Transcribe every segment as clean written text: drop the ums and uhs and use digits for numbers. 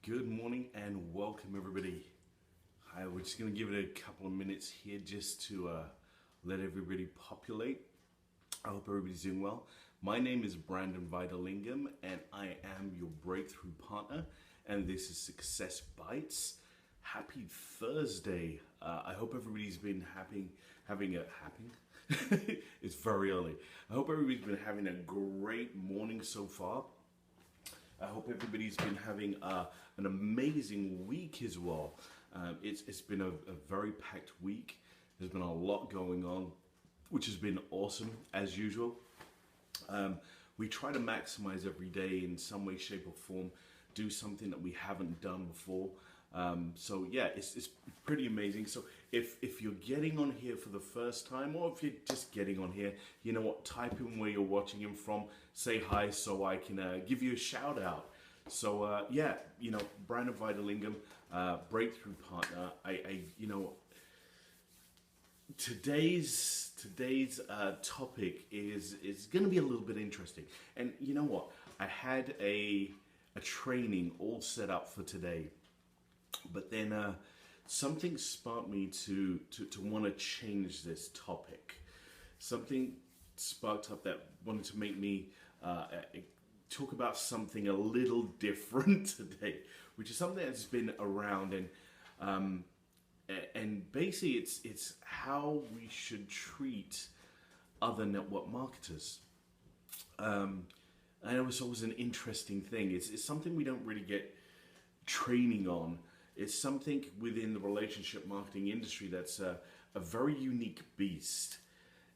Good morning and welcome everybody. Hi, we're just going to give it a couple of minutes here just to let everybody populate. I hope everybody's doing well. My name is Brandon Vitalingam and I am your breakthrough partner, and this is Success Bites. Happy Thursday. I hope everybody's been having a it's very early. I hope everybody's been having a great morning so far. I hope everybody's been having an amazing week as well. It's been a very packed week. There's been a lot going on, which has been awesome as usual. We try to maximize every day in some way, shape, or form, do something that we haven't done before. So yeah, it's pretty amazing. So if you're getting on here for the first time, or if you're just getting on here, you know what, type in where you're watching him from, say hi so I can give you a shout out. So yeah, you know, Brandon Vitalingam, breakthrough partner. Today's topic is going to be a little bit interesting. And you know what, I had a training all set up for today, but then something sparked me to want to change this topic. Something sparked up that wanted to make me talk about something a little different today, which is something that's been around, and basically it's how we should treat other network marketers. I know it's always an interesting thing. It's something we don't really get training on. It's something within the relationship marketing industry that's a very unique beast.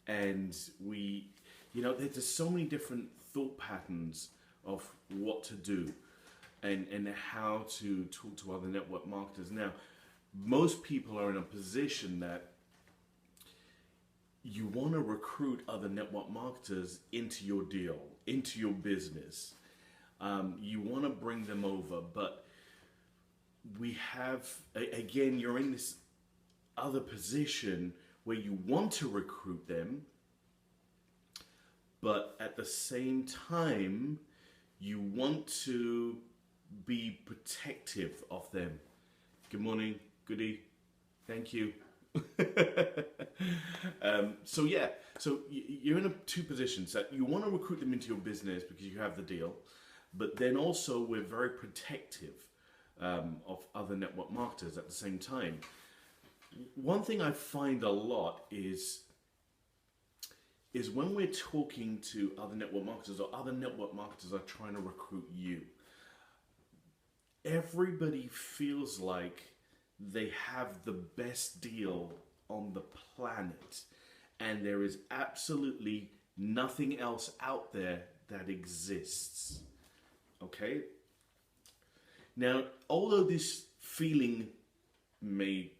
And there's so many different thought patterns of what to do and how to talk to other network marketers. Now, most people are in a position that you want to recruit other network marketers into your deal, into your business. You want to bring them over, but you're in this other position where you want to recruit them, but at the same time, you want to be protective of them. Good morning, goodie, thank you. So you're in two positions that you want to recruit them into your business because you have the deal, but then also we're very protective of other network marketers at the same time. One thing I find a lot is when we're talking to other network marketers or other network marketers are trying to recruit you, everybody feels like they have the best deal on the planet, and there is absolutely nothing else out there that exists. Okay? Now, although this feeling may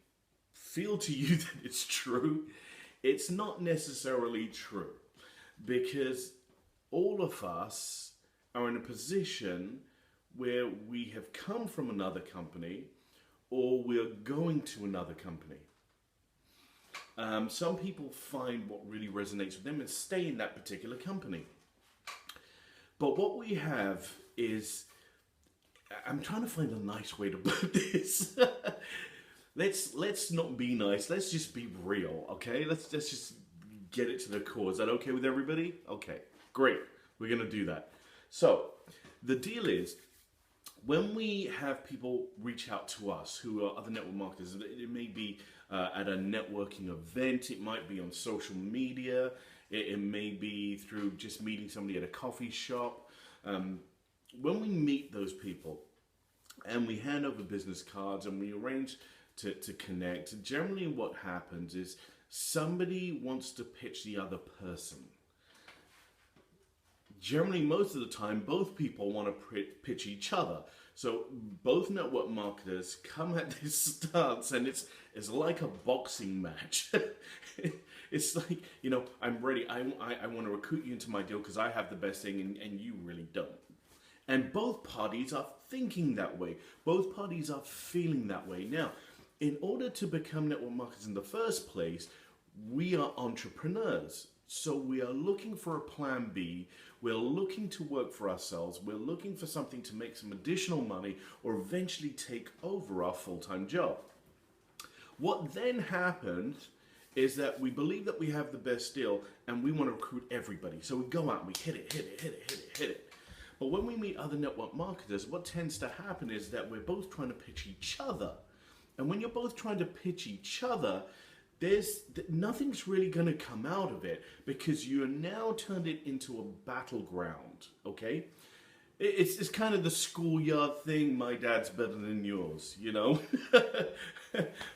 feel to you that it's true, it's not necessarily true, because all of us are in a position where we have come from another company or we're going to another company. Some people find what really resonates with them and stay in that particular company. But what we have is, I'm trying to find a nice way to put this. Let's not be nice. Let's just be real, okay? Let's just get it to the core. Is that okay with everybody? Okay, great. We're gonna do that. So the deal is, when we have people reach out to us who are other network marketers, it may be at a networking event, it might be on social media, it may be through just meeting somebody at a coffee shop. When we meet those people and we hand over business cards and we arrange to connect, generally what happens is somebody wants to pitch the other person. Generally, most of the time, both people want to pitch each other. So both network marketers come at this stance, and it's like a boxing match. It's like, I'm ready. I want to recruit you into my deal because I have the best thing, and you really don't. And both parties are thinking that way. Both parties are feeling that way. Now, in order to become network marketers in the first place, we are entrepreneurs. So we are looking for a plan B. We're looking to work for ourselves. We're looking for something to make some additional money or eventually take over our full-time job. What then happens is that we believe that we have the best deal and we want to recruit everybody. So we go out and we hit it. But when we meet other network marketers, what tends to happen is that we're both trying to pitch each other. And when you're both trying to pitch each other, nothing's really going to come out of it because you are now turned it into a battleground, okay? It's kind of the schoolyard thing, my dad's better than yours, you know?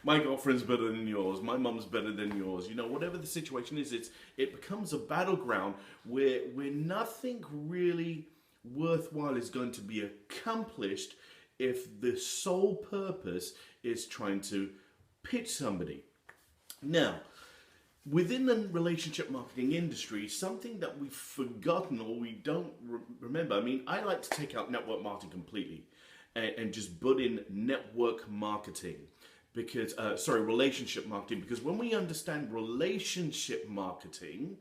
My girlfriend's better than yours, my mum's better than yours, you know, whatever the situation is, it becomes a battleground where nothing really worthwhile is going to be accomplished if the sole purpose is trying to pitch somebody. Now, within the relationship marketing industry, something that we've forgotten or we don't remember, I mean, I like to take out network marketing completely and just put in network marketing because, relationship marketing, because when we understand relationship marketing,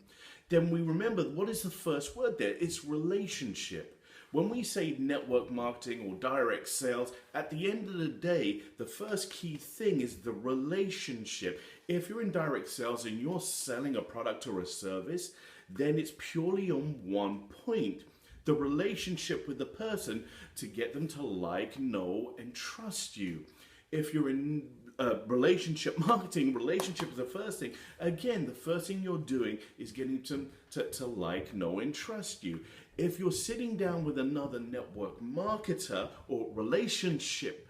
then we remember what is the first word there? It's relationship. When we say network marketing or direct sales, at the end of the day, the first key thing is the relationship. If you're in direct sales and you're selling a product or a service, then it's purely on one point. The relationship with the person to get them to like, know, and trust you. If you're in relationship marketing, relationship is the first thing. Again, the first thing you're doing is getting them to like, know, and trust you. If you're sitting down with another network marketer or relationship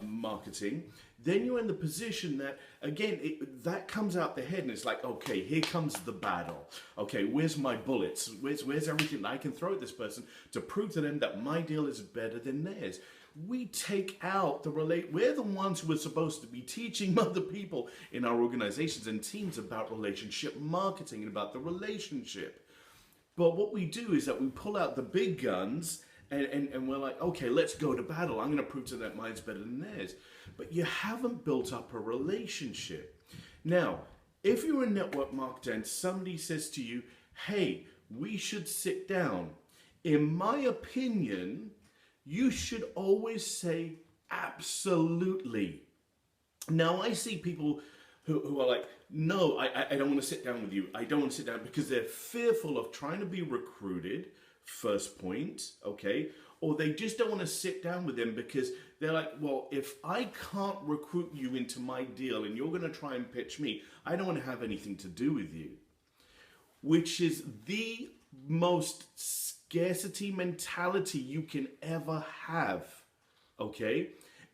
marketing, then you're in the position that, again, that comes out the head and it's like, okay, here comes the battle. Okay, where's my bullets? Where's everything that I can throw at this person to prove to them that my deal is better than theirs? We take out we're the ones who are supposed to be teaching other people in our organizations and teams about relationship marketing and about the relationship. But what we do is that we pull out the big guns and we're like, okay, let's go to battle. I'm going to prove to them that mine's better than theirs. But you haven't built up a relationship. Now, if you're a network marketer and somebody says to you, hey, we should sit down, in my opinion, you should always say absolutely. Now, I see people who are like, no, I don't want to sit down with you. I don't want to sit down because they're fearful of trying to be recruited, first point, okay? Or they just don't want to sit down with them because they're like, well, if I can't recruit you into my deal and you're going to try and pitch me, I don't want to have anything to do with you. Which is the most scarcity mentality you can ever have, okay?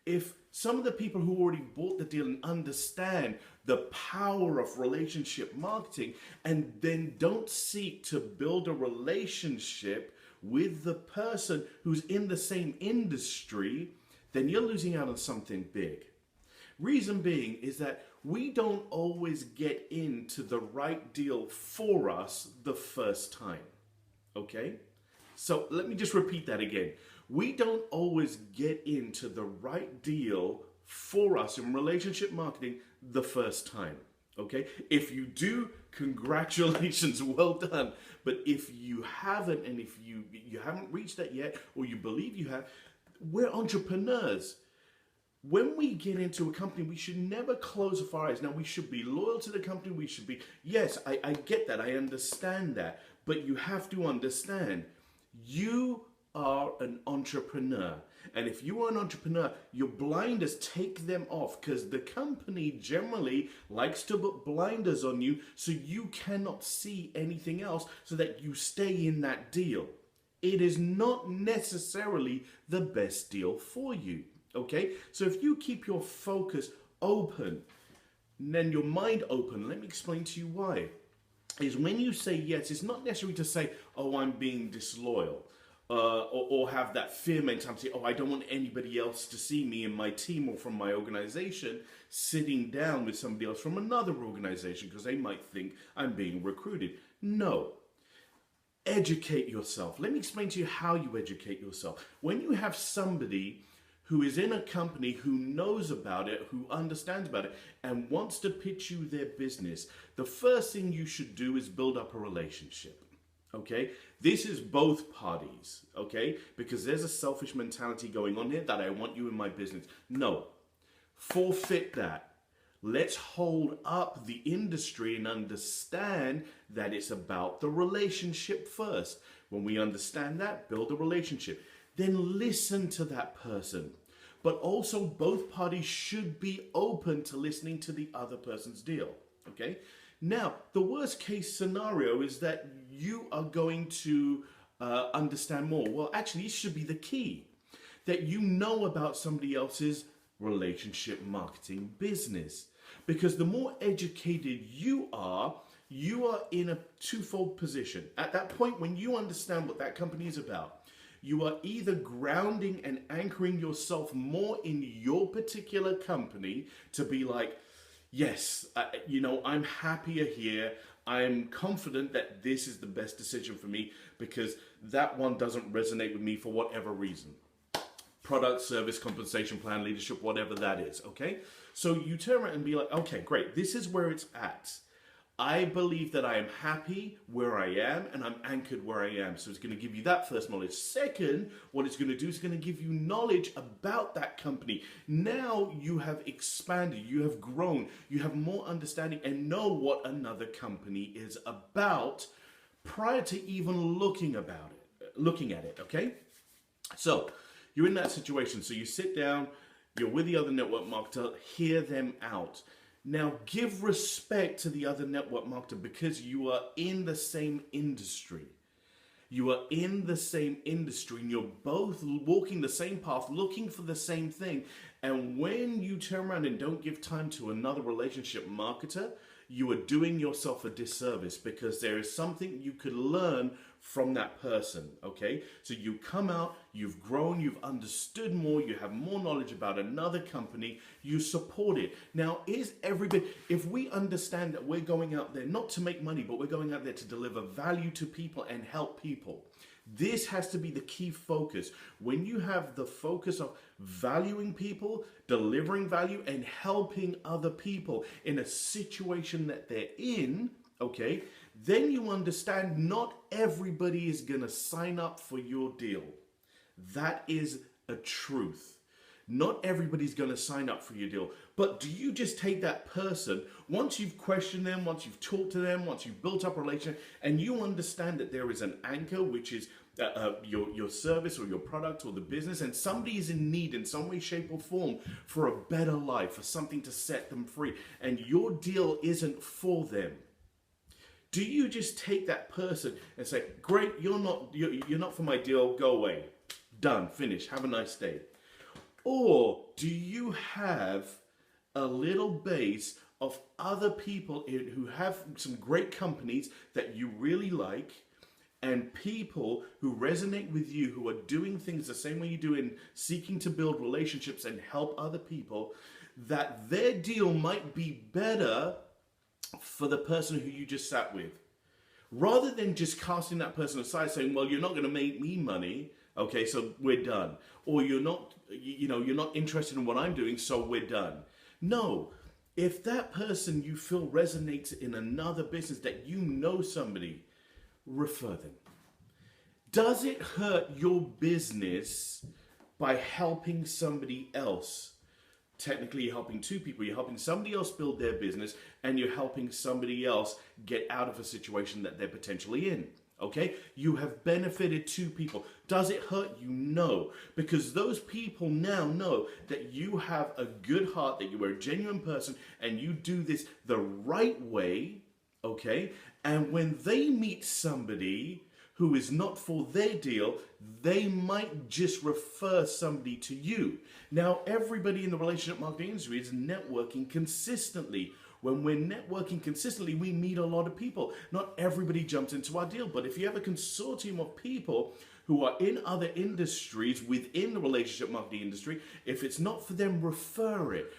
If some of the people who already bought the deal and understand the power of relationship marketing and then don't seek to build a relationship with the person who's in the same industry, then you're losing out on something big. Reason being is that we don't always get into the right deal for us the first time, okay? So let me just repeat that again. We don't always get into the right deal for us in relationship marketing the first time, okay? If you do, congratulations, well done. But if you haven't, and if you haven't reached that yet, or you believe you have, we're entrepreneurs. When we get into a company, we should never close our eyes. Now, we should be loyal to the company. We should be, yes, I get that. I understand that. But you have to understand, you are an entrepreneur. And if you are an entrepreneur, your blinders, take them off, because the company generally likes to put blinders on you so you cannot see anything else so that you stay in that deal. It is not necessarily the best deal for you, okay? So if you keep your focus open, then your mind open, let me explain to you why. Is when you say yes, it's not necessarily to say, oh, I'm being disloyal. Or have that fear mentality, oh, I don't want anybody else to see me in my team or from my organization sitting down with somebody else from another organization because they might think I'm being recruited. No. Educate yourself. Let me explain to you how you educate yourself. When you have somebody who is in a company, who knows about it, who understands about it, and wants to pitch you their business, the first thing you should do is build up a relationship. Okay, this is both parties, okay, because there's a selfish mentality going on here that I want you in my business. No, forfeit that. Let's hold up the industry and understand that it's about the relationship first. When we understand that, build a relationship. Then listen to that person. But also both parties should be open to listening to the other person's deal, okay? Now, the worst case scenario is that you are going to understand more. Well, actually, this should be the key. That you know about somebody else's relationship marketing business. Because the more educated you are in a twofold position. At that point, when you understand what that company is about, you are either grounding and anchoring yourself more in your particular company to be like, yes, I'm happier here. I'm confident that this is the best decision for me because that one doesn't resonate with me for whatever reason. Product, service, compensation plan, leadership, whatever that is, okay? So you turn around and be like, okay, great, this is where it's at. I believe that I am happy where I am and I'm anchored where I am. So it's going to give you that first knowledge. Second, what it's going to do is going to give you knowledge about that company. Now you have expanded, you have grown, you have more understanding and know what another company is about prior to even looking at it, okay? So you're in that situation. So you sit down, you're with the other network marketer, hear them out. Now, give respect to the other network marketer because you are in the same industry. You are in the same industry and you're both walking the same path, looking for the same thing. And when you turn around and don't give time to another relationship marketer, you are doing yourself a disservice because there is something you could learn from that person, okay? So you come out, you've grown, you've understood more, you have more knowledge about another company, you support it. Now, if we understand that we're going out there not to make money, but we're going out there to deliver value to people and help people, this has to be the key focus. When you have the focus of valuing people, delivering value, and helping other people in a situation that they're in, okay, then you understand not everybody is going to sign up for your deal. That is a truth. Not everybody's going to sign up for your deal. But do you just take that person, once you've questioned them, once you've talked to them, once you've built up a relationship, and you understand that there is an anchor, which is your service or your product or the business, and somebody is in need in some way, shape, or form for a better life, for something to set them free, and your deal isn't for them, do you just take that person and say, great, you're not for my deal, go away. Done, finish, have a nice day. Or do you have a little base of other people who have some great companies that you really like and people who resonate with you, who are doing things the same way you do in seeking to build relationships and help other people, that their deal might be better for the person who you just sat with? Rather than just casting that person aside saying, well, you're not going to make me money, okay, so we're done. Or you're not interested in what I'm doing, so we're done. No, if that person you feel resonates in another business that you know somebody, refer them. Does it hurt your business by helping somebody else? Technically, you're helping two people. You're helping somebody else build their business and you're helping somebody else get out of a situation that they're potentially in. Okay? You have benefited two people. Does it hurt you? No. Because those people now know that you have a good heart, that you are a genuine person, and you do this the right way. Okay? And when they meet somebody who is not for their deal, they might just refer somebody to you. Now, everybody in the relationship marketing industry is networking consistently. When we're networking consistently, we meet a lot of people. Not everybody jumps into our deal, but if you have a consortium of people who are in other industries within the relationship marketing industry. If it's not for them, refer it.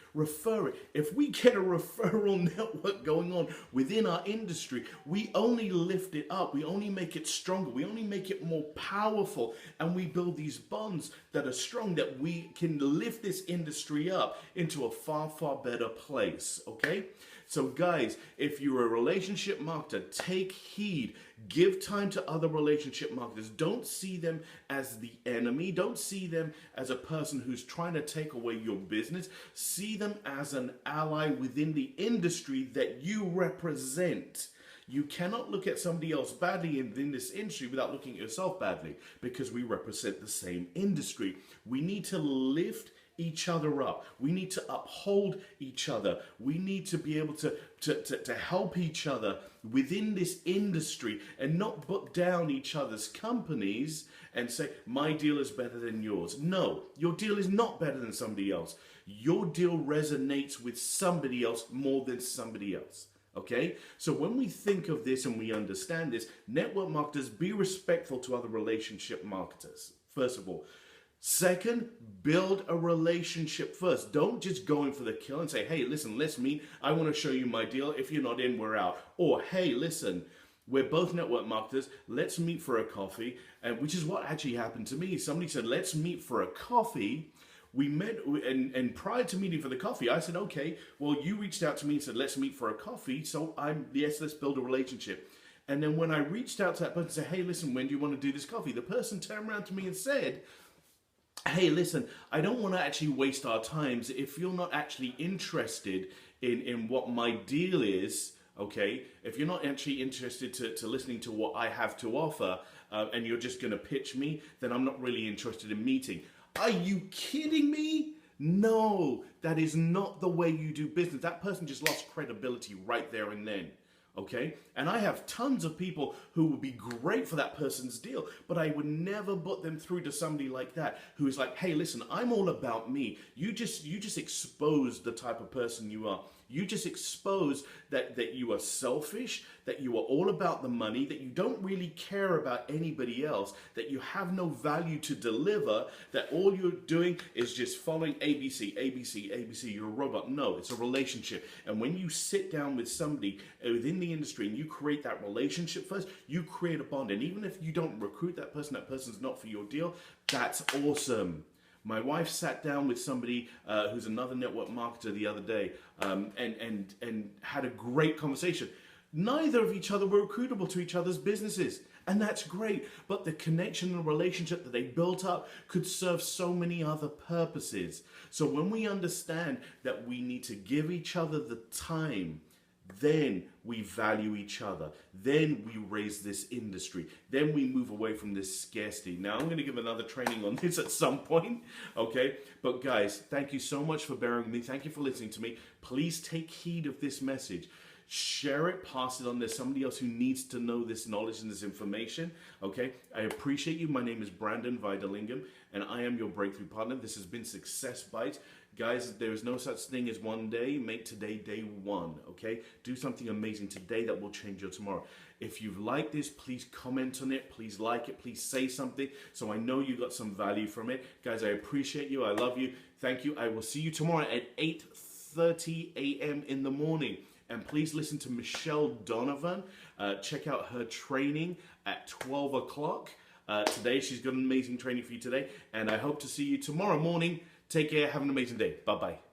If we get a referral network going on within our industry, we only lift it up. We only make it stronger. We only make it more powerful. And we build these bonds that are strong, that we can lift this industry up into a far, far better place. Okay? So guys, if you're a relationship marketer, take heed. Give time to other relationship marketers. Don't see them as the enemy. Don't see them as a person who's trying to take away your business. See them as an ally within the industry that you represent. You cannot look at somebody else badly in this industry without looking at yourself badly, because we represent the same industry. We need to lift each other up. We need to uphold each other. We need to be able to help each other within this industry and not put down each other's companies and say, my deal is better than yours. No, your deal is not better than somebody else. Your deal resonates with somebody else more than somebody else. Okay, so when we think of this and we understand this, network marketers, be respectful to other relationship marketers, first of all. Second, build a relationship first. Don't just go in for the kill and say, hey, listen, let's meet. I want to show you my deal. If you're not in, we're out. Or, hey, listen, we're both network marketers. Let's meet for a coffee. And which is what actually happened to me. Somebody said, let's meet for a coffee. We met, and prior to meeting for the coffee, I said, okay, well, you reached out to me and said, let's meet for a coffee. So yes, let's build a relationship. And then when I reached out to that person and said, hey, listen, when do you want to do this coffee? The person turned around to me and said, hey, listen, I don't want to actually waste our times. If you're not actually interested in what my deal is, okay, if you're not actually interested to listening to what I have to offer, and you're just going to pitch me, then I'm not really interested in meeting. Are you kidding me? No, that is not the way you do business. That person just lost credibility right there and then. Okay, and I have tons of people who would be great for that person's deal, but I would never put them through to somebody like that who is like, hey, listen, I'm all about me. You just expose the type of person you are. You just expose that you are selfish, that you are all about the money, that you don't really care about anybody else, that you have no value to deliver, that all you're doing is just following ABC, ABC, ABC. You're a robot. No, it's a relationship. And when you sit down with somebody within the industry and you create that relationship first, you create a bond. And even if you don't recruit that person's not for your deal, that's awesome. My wife sat down with somebody who's another network marketer the other day and had a great conversation. Neither of each other were recruitable to each other's businesses. And that's great. But the connection and relationship that they built up could serve so many other purposes. So when we understand that we need to give each other the time, then we value each other. Then we raise this industry. Then we move away from this scarcity. Now, I'm going to give another training on this at some point, okay? But guys, thank you so much for bearing with me. Thank you for listening to me. Please take heed of this message. Share it, pass it on. There's somebody else who needs to know this knowledge and this information, okay? I appreciate you. My name is Brandon Vidalingam, and I am your breakthrough partner. This has been Success Bites. Guys, there is no such thing as one day. Make today day one, okay? Do something amazing today that will change your tomorrow. If you've liked this, please comment on it. Please like it. Please say something so I know you got some value from it. Guys, I appreciate you. I love you. Thank you. I will see you tomorrow at 8:30 a.m. in the morning. And please listen to Michelle Donovan. Check out her training at 12 o'clock today. She's got an amazing training for you today. And I hope to see you tomorrow morning. Take care. Have an amazing day. Bye-bye.